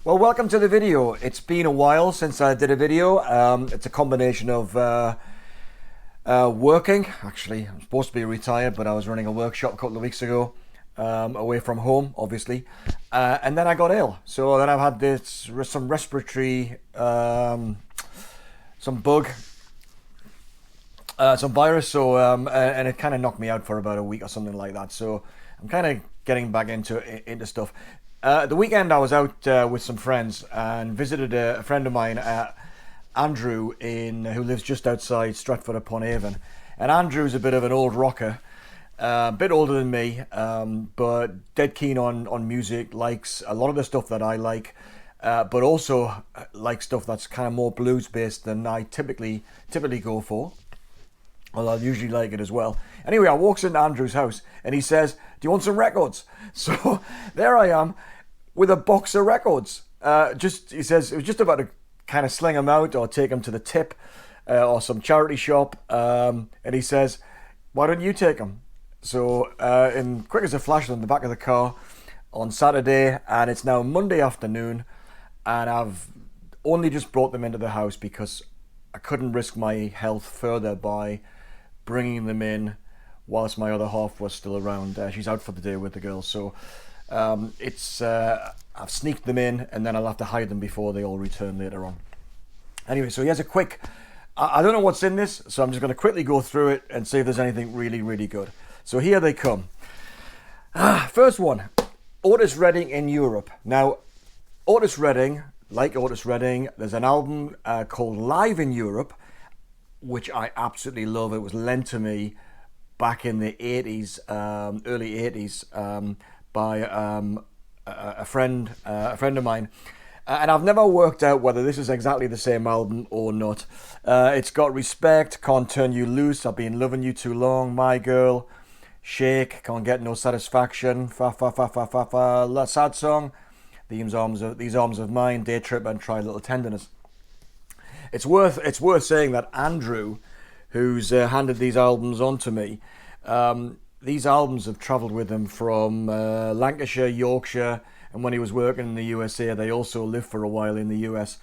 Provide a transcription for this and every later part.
Well, welcome to the video. It's been a while since I did a video. It's a combination of working. Actually, I'm supposed to be retired, but I was running a workshop a couple of weeks ago, away from home, obviously. And then I got ill. So then I've had some respiratory, some bug, some virus. So and it kind of knocked me out for about a week or something like that. So I'm kind of getting back into stuff. The weekend I was out with some friends and visited a friend of mine, Andrew, who lives just outside Stratford upon Avon. And Andrew's a bit of an old rocker, a bit older than me, but dead keen on music, likes a lot of the stuff that I like, but also like stuff that's kind of more blues based than I typically go for. Well, I usually like it as well. Anyway, I walks into Andrew's house and he says, "Do you want some records?" So there I am with a box of records. He says it was just about to kind of sling them out or take them to the tip or some charity shop. And he says, "Why don't you take them?" So in quick as a flash, in the back of the car on Saturday, and it's now Monday afternoon, and I've only just brought them into the house because I couldn't risk my health further by bringing them in whilst my other half was still around. She's out for the day with the girls, so I've sneaked them in, and then I'll have to hide them before they all return later on. Anyway, so here's a quick, I don't know what's in this, so I'm just going to quickly go through it and see if there's anything really, really good. So here they come. First one, Otis Redding in Europe. Now, Otis Redding, there's an album called Live in Europe, which I absolutely love. It was lent to me back in the 80s, early 80s, by a friend of mine. And I've never worked out whether this is exactly the same album or not. It's got Respect, Can't Turn You Loose, I've Been Loving You Too Long, My Girl, Shake, Can't Get No Satisfaction, Fa Fa Fa Fa Fa Fa, Sad Song, These Arms of Mine, Day Trip, and Try a Little Tenderness. It's worth saying that Andrew, who's handed these albums on to me, these albums have travelled with him from Lancashire, Yorkshire, and when he was working in the USA, they also lived for a while in the US.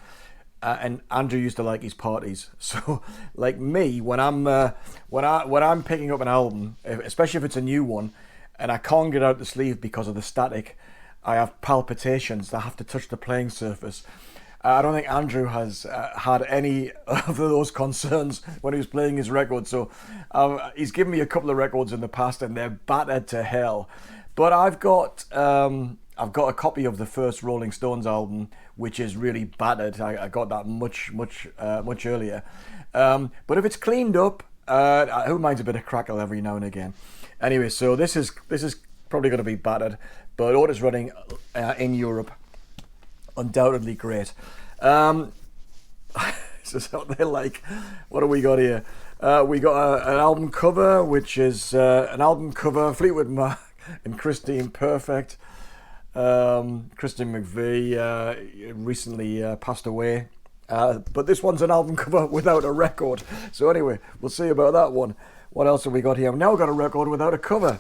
And Andrew used to like his parties. So, like me, when I'm picking up an album, especially if it's a new one, and I can't get out the sleeve because of the static, I have palpitations. I have to touch the playing surface. I don't think Andrew has had any of those concerns when he was playing his records. So he's given me a couple of records in the past, and they're battered to hell. But I've got a copy of the first Rolling Stones album, which is really battered. I got that much earlier. But if it's cleaned up, who minds a bit of crackle every now and again? Anyway, so this is probably going to be battered. But Otis Redding in Europe, undoubtedly great. This is what they like. What do we got here? We got an album cover, which is Fleetwood Mac and Christine Perfect. Christine McVie recently passed away. But this one's an album cover without a record. So anyway, we'll see about that one. What else have we got here? I've now got a record without a cover.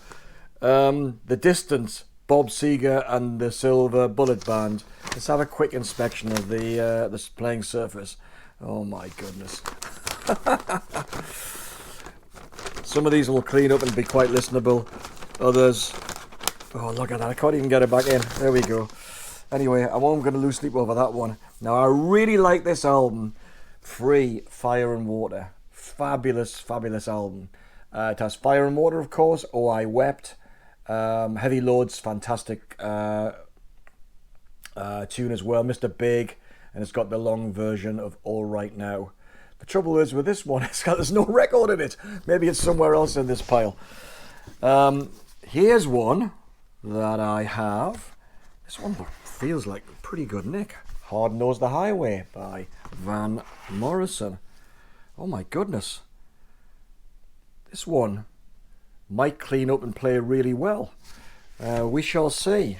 The Distance, Bob Seger and the Silver Bullet Band. Let's have a quick inspection of the playing surface. Oh my goodness. Some of these will clean up and be quite listenable. Others, oh look at that, I can't even get it back in. There we go. Anyway, I won't going to lose sleep over that one. Now I really like this album, Free, Fire and Water. Fabulous, fabulous album. It has Fire and Water, of course, Oh I Wept. Heavy Loads, fantastic tune as well, Mr. Big, and it's got the long version of All Right Now. The trouble is with this one, there's no record in it. Maybe it's somewhere else in this pile. Here's one that I have. This one feels like pretty good nick. Hard Knows the Highway by Van Morrison. Oh my goodness. This one might clean up and play really well. We shall see.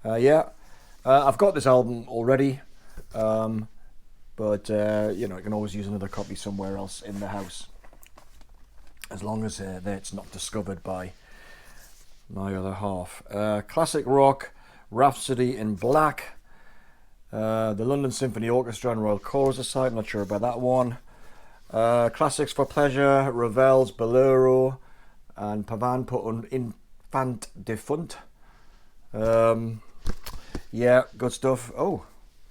I've got this album already, but I can always use another copy somewhere else in the house, as long as it's not discovered by my other half. Classic rock, Rhapsody in Black, The London Symphony Orchestra and Royal Chorus Society, I'm not sure about that one. Classics for Pleasure, Ravel's Bolero, and Pavan put on Infant Defunt. Yeah, good stuff. Oh,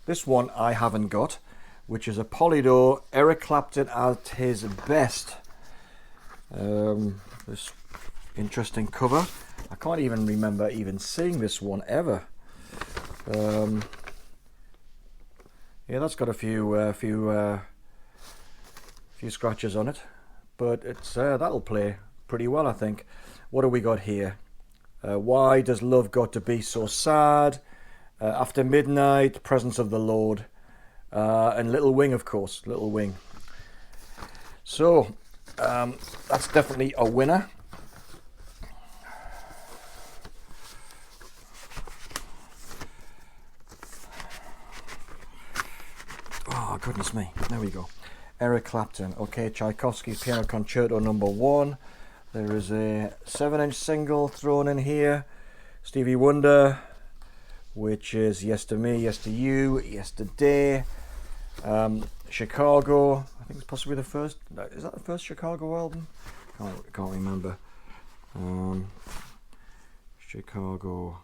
this one I haven't got, which is a Polydor, Eric Clapton at his best. This interesting cover. I can't even remember even seeing this one ever. Yeah, that's got a few scratches on it, but it's that'll play pretty well, I think. What do we got here? Why does love got to be so sad? After Midnight, Presence of the Lord, and Little Wing, of course, Little Wing. So that's definitely a winner. Oh, goodness me. There we go. Eric Clapton. Okay, Tchaikovsky's Piano Concerto No. 1. There is a 7-inch single thrown in here. Stevie Wonder, which is Yes to Me, Yes to You, Yesterday. Chicago. I think it's possibly the first. Is that the first Chicago album? Can't remember. Chicago.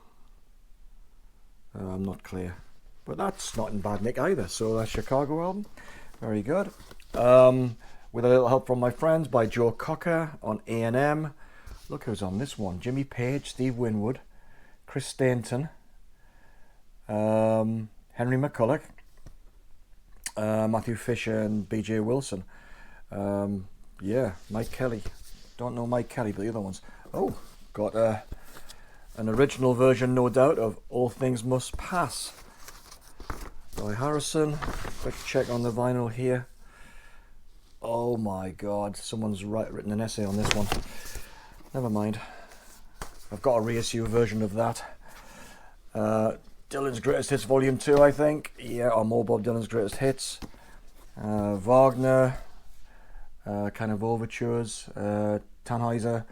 I'm not clear. But that's not in bad nick either. So that's Chicago album. Very good. With a little help from my friends by Joe Cocker on A&M. Look who's on this one. Jimmy Page, Steve Winwood, Chris Stainton, Henry McCulloch, Matthew Fisher and BJ Wilson. Yeah, Mike Kelly. Don't know Mike Kelly, but the other ones. Oh, got an original version, no doubt, of All Things Must Pass. Roy Harrison. Quick check on the vinyl here. Oh my god, someone's written an essay on this one. Never mind. I've got a reissue version of that. Dylan's Greatest Hits Volume 2, I think. Yeah, or more Bob Dylan's Greatest Hits. Wagner. Kind of overtures. Tannhäuser.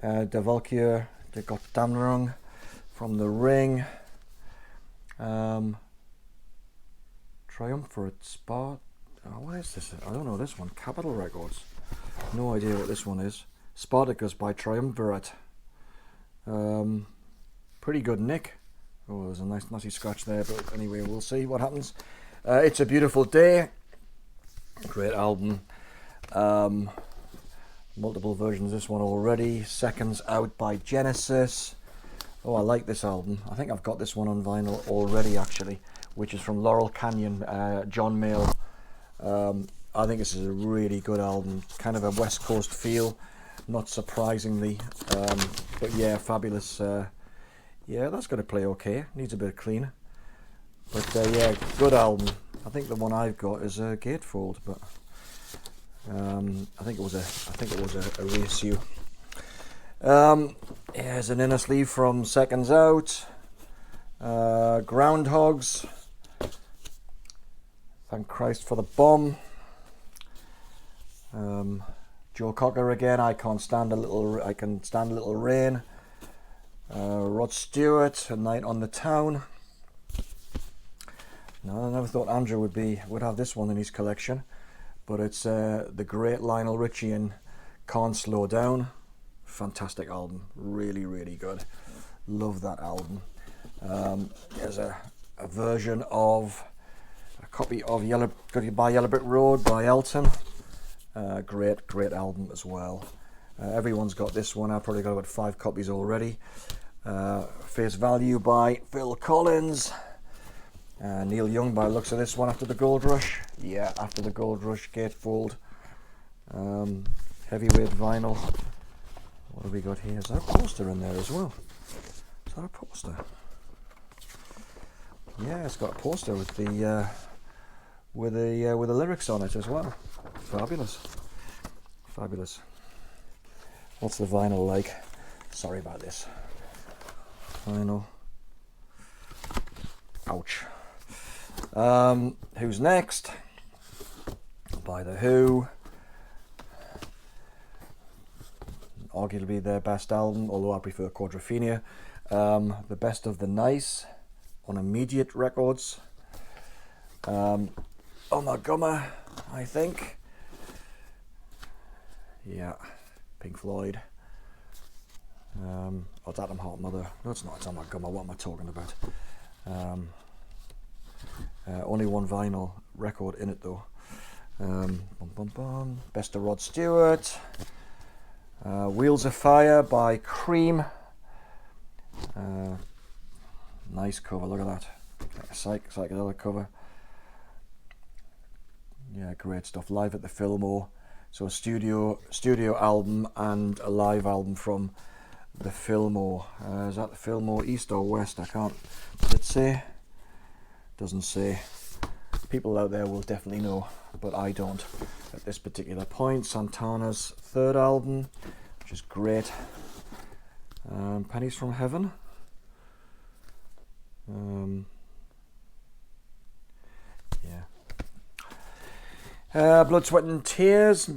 Der Walküre. Der Gottdammerung. From the Ring. Triumvirate Spa. Oh, what is this? I don't know this one. Capitol Records. No idea what this one is. Spartacus by Triumvirate. Pretty good nick. Oh, there's a nice nasty scratch there, but anyway, we'll see what happens. It's a Beautiful Day. Great album. Multiple versions of this one already. Seconds Out by Genesis. Oh, I like this album. I think I've got this one on vinyl already, actually, which is from Laurel Canyon, John Mayall. I think this is a really good album. Kind of a West Coast feel, not surprisingly. But yeah, fabulous. Yeah, that's going to play okay. Needs a bit of clean. But yeah, good album. I think the one I've got is a Gatefold, but I think it was a reissue. Here's an inner sleeve from Seconds Out. Groundhogs. Thank Christ for the Bomb. Joe Cocker again. I can stand a little rain. Rod Stewart, A Night on the Town. No, I never thought Andrew would have this one in his collection, but it's the great Lionel Richie and Can't Slow Down. Fantastic album, really, really good. Love that album. There's a version of a copy of Goodbye Yellow Brick Road by Elton. Great album as well. Everyone's got this one. I've probably got about 5 copies already. Face Value by Phil Collins. Neil Young by the looks of this one, After the Gold Rush. Yeah, After the Gold Rush, Gatefold. Heavyweight vinyl. What have we got here? Is there a poster in there as well? Is that a poster? Yeah, it's got a poster with the lyrics on it as well. Fabulous. What's the vinyl like? Sorry about this. Vinyl. Ouch. Who's next? By The Who. Arguably their best album, although I prefer Quadrophenia. The Best of the Nice on Immediate Records. Ummagumma, I think. Yeah, Pink Floyd. It's Atom Heart Mother. No, it's not. It's Ummagumma. What am I talking about? Only one vinyl record in it though. Best of Rod Stewart. Wheels of Fire by Cream. Nice cover. Look at that. Psychedelic cover. Yeah, great stuff. Live at the Fillmore. So a studio album and a live album from the Fillmore. Is that the Fillmore East or West? I can't. Does it say? Doesn't say. People out there will definitely know, but I don't at this particular point. Santana's third album, which is great. Pennies from Heaven. Blood, Sweat and Tears,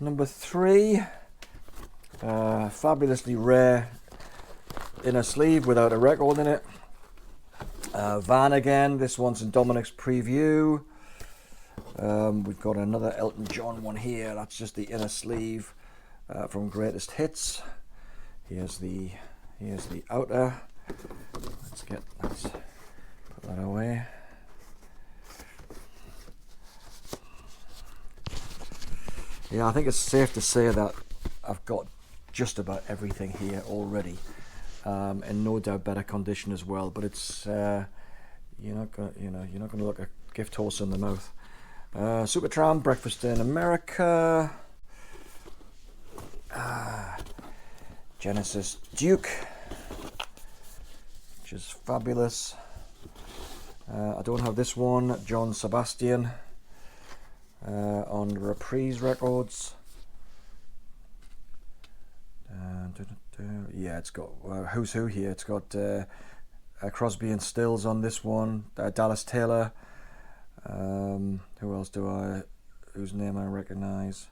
number 3. Fabulously rare inner sleeve without a record in it. Van again, this one's in Dominic's preview. We've got another Elton John one here, that's just the inner sleeve from Greatest Hits. Here's the outer. Let's put that away. Yeah, I think it's safe to say that I've got just about everything here already, in no doubt better condition as well. But it's you're not gonna look a gift horse in the mouth. Supertramp, Breakfast in America, Genesis Duke, which is fabulous. I don't have this one. John Sebastian. On Reprise Records. Yeah, it's got Who's Who here. It's got Crosby and Stills on this one. Dallas Taylor. Who else whose name I recognise?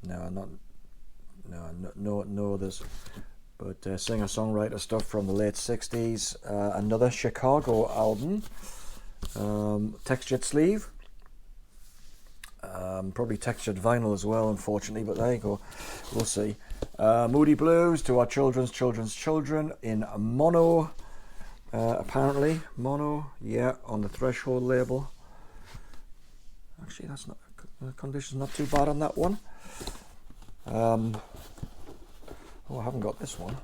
No others. But singer-songwriter stuff from the late 60s. Another Chicago album. Textured sleeve, probably textured vinyl as well, unfortunately, but there you go, we'll see. Moody Blues, To Our Children's Children in mono, apparently mono, yeah, on the Threshold label. Actually, that's not, the condition's not too bad on that one. I haven't got this one,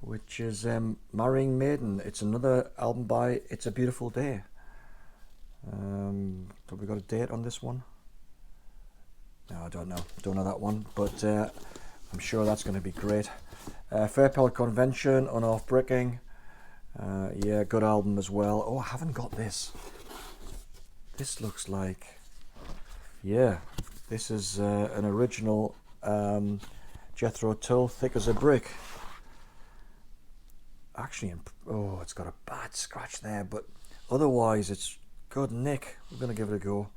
which is Marrying Maiden. It's another album by It's a Beautiful Day. Have we got a date on this one? No, I don't know that one, but I'm sure that's going to be great. Fairport Convention, Unoff Bricking. Yeah, good album as well. Oh, I haven't got this. This looks like, yeah, this is an original Jethro Tull, Thick as a Brick. Actually, it's got a bad scratch there, but otherwise it's good nick. We're going to give it a go.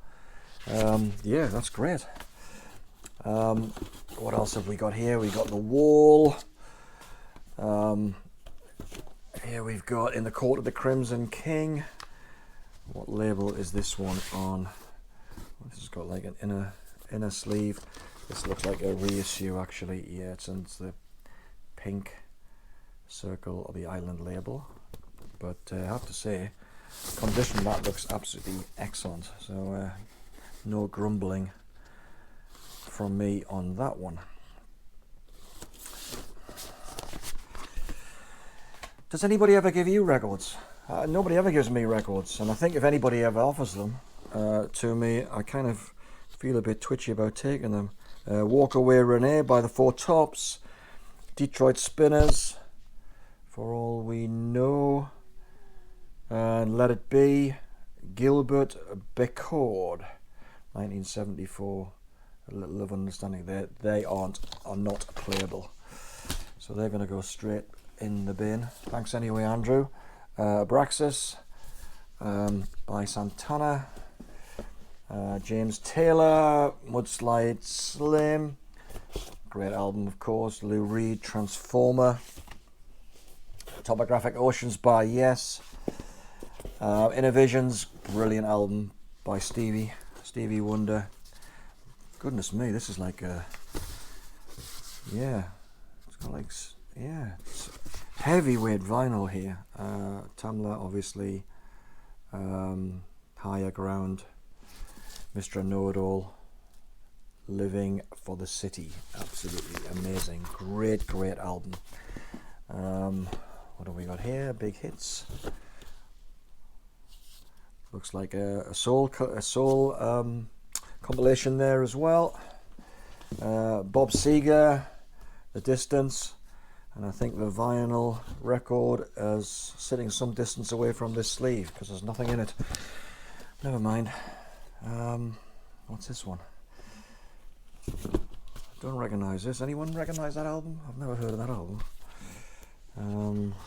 Yeah, that's great. What else have we got here? We got The Wall. Here we've got In the Court of the Crimson King. What label is this one on? This has got like an inner sleeve. This looks like a reissue actually. Yeah, it's the pink circle of the island label, but I have to say, condition that looks absolutely excellent, so no grumbling from me on that one. Does anybody ever give you records? Nobody ever gives me records, and I think if anybody ever offers them to me, I kind of feel a bit twitchy about taking them. Walk Away Renee by the Four Tops, Detroit Spinners, For All We Know, and Let It Be, Gilbert Becord, 1974. A little of understanding there. They are not playable, so they're going to go straight in the bin. Thanks anyway, Andrew. Abraxas by Santana. James Taylor, Mudslide Slim, great album of course. Lou Reed, Transformer. Topographic Oceans by Yes. Innovisions, brilliant album by Stevie Wonder. Goodness me, this is like a, yeah, it's got like, yeah, it's heavyweight vinyl here. Tamla, obviously, Higher Ground, Mr. Know-It-All, Living for the City, absolutely amazing, great album. What have we got here? Big hits. Looks like a soul compilation there as well. Bob Seger, The Distance, and I think the vinyl record is sitting some distance away from this sleeve because there's nothing in it. Never mind. What's this one? I don't recognise this. Anyone recognise that album? I've never heard of that album.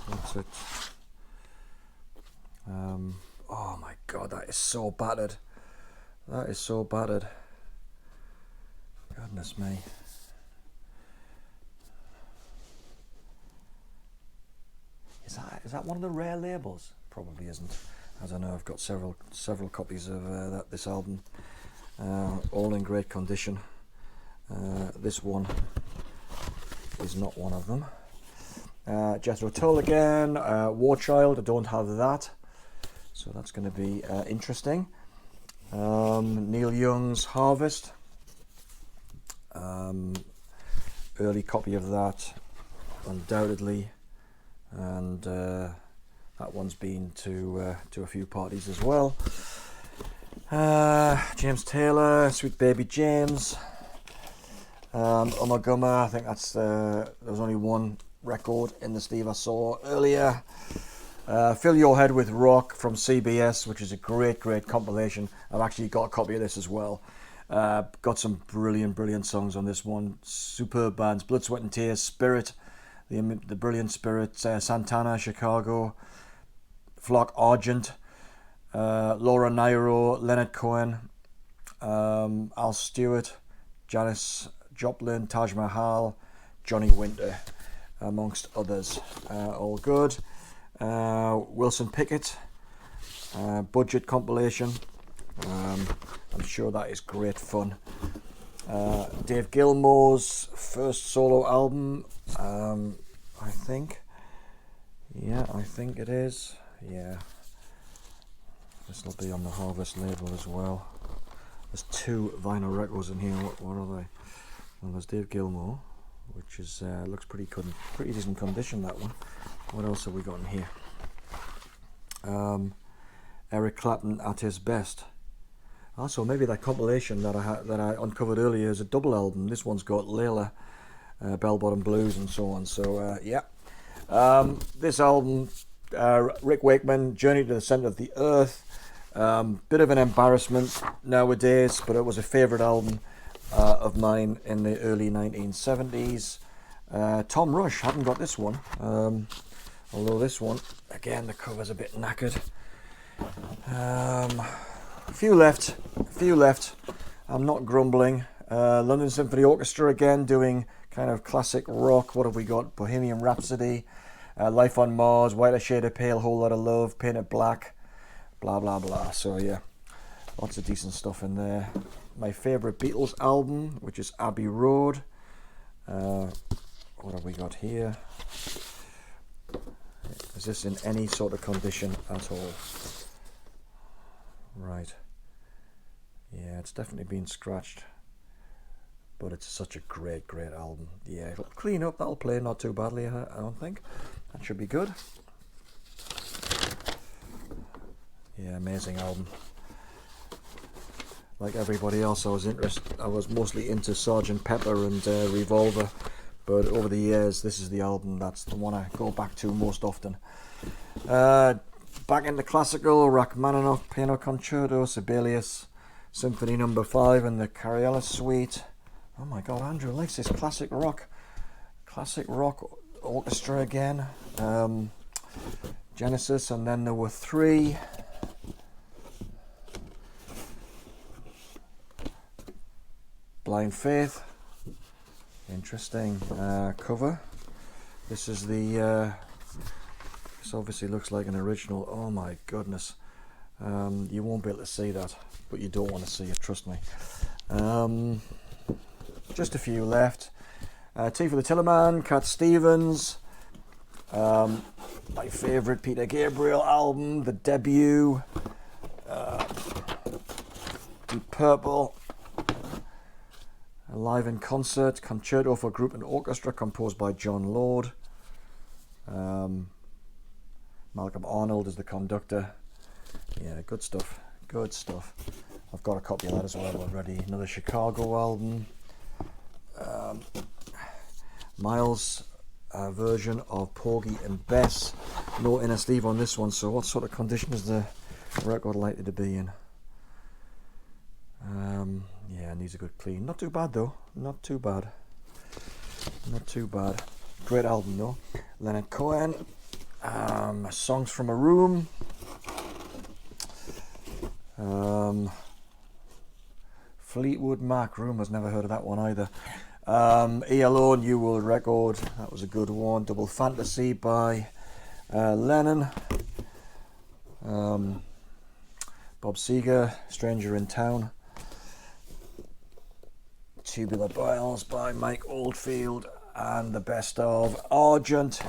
What's it? Oh my god, that is so battered. That is so battered. Goodness me. Is that one of the rare labels? Probably isn't. I don't know. I've got several copies of this album, all in great condition. This one is not one of them. Jethro Tull again. War Child. I don't have that, so that's going to be interesting. Neil Young's Harvest. Early copy of that, undoubtedly, and that one's been to a few parties as well. James Taylor, Sweet Baby James. Ummagumma, I think that's there was only one record in the sleeve I saw earlier. Fill Your Head with Rock from CBS, which is a great compilation. I've actually got a copy of this as well. Got some brilliant songs on this one. Superb bands: Blood, Sweat and Tears, Spirit, the brilliant Spirit, Santana, Chicago, Flock Argent, Laura Nyro, Leonard Cohen, Al Stewart, Janis Joplin, Taj Mahal, Johnny Winter, amongst others. All good. Wilson Pickett, budget compilation. I'm sure that is great fun. Dave Gilmour's first solo album, I think. Yeah, I think it is. Yeah. This will be on the Harvest label as well. There's two vinyl records in here. What are they? Well, there's Dave Gilmour, which is looks pretty decent condition, that one. What else have we got in here? Eric Clapton at His Best. Also, maybe that compilation that I uncovered earlier is a double album. This one's got Layla, Bell Bottom Blues, and so on. So yeah, this album, Rick Wakeman, Journey to the Center of the Earth. Bit of an embarrassment nowadays, but it was a favourite album of mine in the early 1970s. Tom Rush, haven't got this one, although this one, again, the cover's a bit knackered. A few left. I'm not grumbling. London Symphony Orchestra again, doing kind of classic rock. What have we got? Bohemian Rhapsody, Life on Mars, Whiter Shade of Pale, Whole Lot of Love, Painted Black, blah blah blah. So yeah, lots of decent stuff in there. My favourite Beatles album, which is Abbey Road. What have we got here? Is this in any sort of condition at all? Right. Yeah, it's definitely been scratched, but it's such a great album. Yeah, it'll clean up, that'll play not too badly, I don't think. That should be good. Yeah, amazing album. Like everybody else, I was mostly into Sgt. Pepper and Revolver, but over the years, this is the album that's the one I go back to most often. Back into classical: Rachmaninoff Piano Concerto, Sibelius Symphony No. 5, and the Cariello Suite. Oh my God, Andrew likes this classic rock orchestra again. Genesis, and then there were three. Blind Faith, interesting cover. This is the. This obviously looks like an original. Oh my goodness, You won't be able to see that, but you don't want to see it, trust me. Just a few left. Tea for the Tillerman, Cat Stevens, my favourite Peter Gabriel album, the debut, Deep Purple, Live in Concert, Concerto for Group and Orchestra, composed by John Lord. Malcolm Arnold is the conductor. Yeah, good stuff, good stuff. I've got a copy of that as well already. Another Chicago album. Miles' version of Porgy and Bess. No inner sleeve on this one, so what sort of condition is the record likely to be in? Yeah, needs a good clean. Not too bad though, not too bad. Not too bad. Great album though. Leonard Cohen. Songs from a Room. Fleetwood Mac, Rumours, never heard of that one either. ELO, New World Record, that was a good one. Double Fantasy by Lennon. Bob Seger, Stranger in Town. Tubular Bells by Mike Oldfield, and the best of Argent.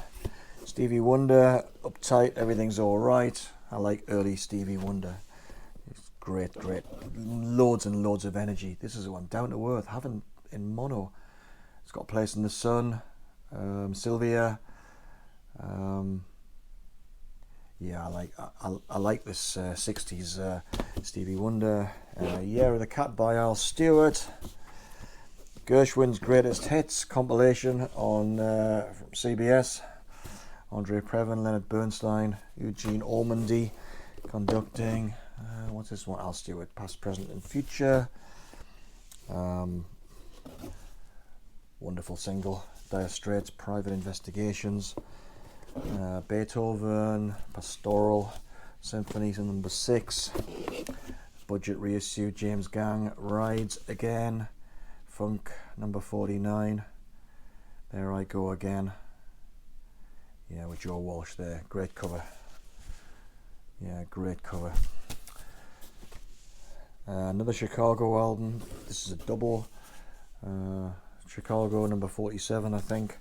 Stevie Wonder, Uptight, Everything's Alright. I like early Stevie Wonder. It's great, great. Loads and loads of energy. This is one down to earth, having in mono. It's got a Place in the Sun, Sylvia. Yeah, I like this 60s Stevie Wonder. Year of the Cat by Al Stewart. Gershwin's Greatest Hits compilation on from CBS. Andre Previn, Leonard Bernstein, Eugene Ormandy conducting. What's this one? Al Stewart, Past, Present and Future. Wonderful single. Dire Straits, Private Investigations. Beethoven, Pastoral, Symphonies in number 6. Budget reissue, James Gang, Rides Again. Funk, number 49. There I Go Again. Yeah, with Joe Walsh there. Great cover. Yeah, great cover. Another Chicago album. This is a double. Chicago, number 47, I think.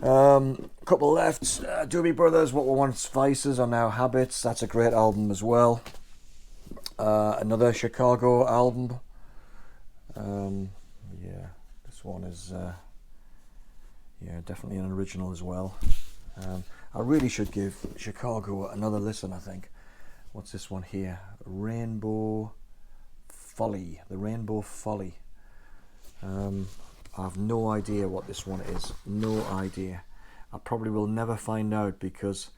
Couple left. Doobie Brothers, What Were Once Vices Are Now Habits. That's a great album as well. Another Chicago album. Yeah, this one is yeah, definitely an original as well. I really should give Chicago another listen, I think. What's this one here? Rainbow Folly. The Rainbow Folly. I have no idea what this one is. No idea. I probably will never find out because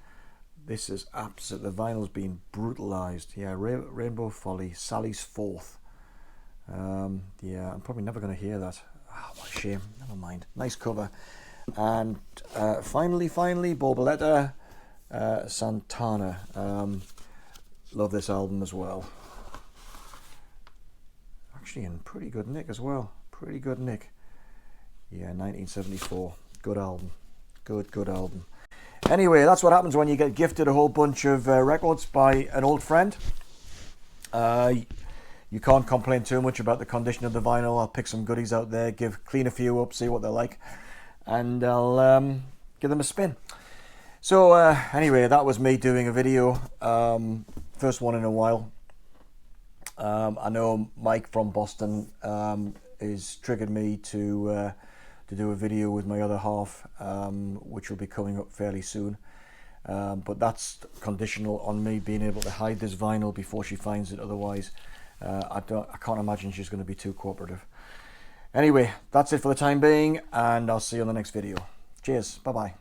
this is absolute. The vinyl's been brutalized. Yeah, Rainbow Folly, Sally's Fourth. Yeah, I'm probably never going to hear that. Oh, what a shame. Never mind. Nice cover. And finally, Borboleta, Santana. Love this album as well. Actually in pretty good nick as well. Pretty good nick. Yeah, 1974. Good album. Good album. Anyway, that's what happens when you get gifted a whole bunch of records by an old friend. You can't complain too much about the condition of the vinyl. I'll pick some goodies out there, clean a few up, see what they're like, and I'll give them a spin. So anyway, that was me doing a video. First one in a while. I know Mike from Boston has triggered me to do a video with my other half, which will be coming up fairly soon. But that's conditional on me being able to hide this vinyl before she finds it. Otherwise, I can't imagine she's going to be too cooperative. Anyway, that's it for the time being, and I'll see you on the next video. Cheers. Bye bye.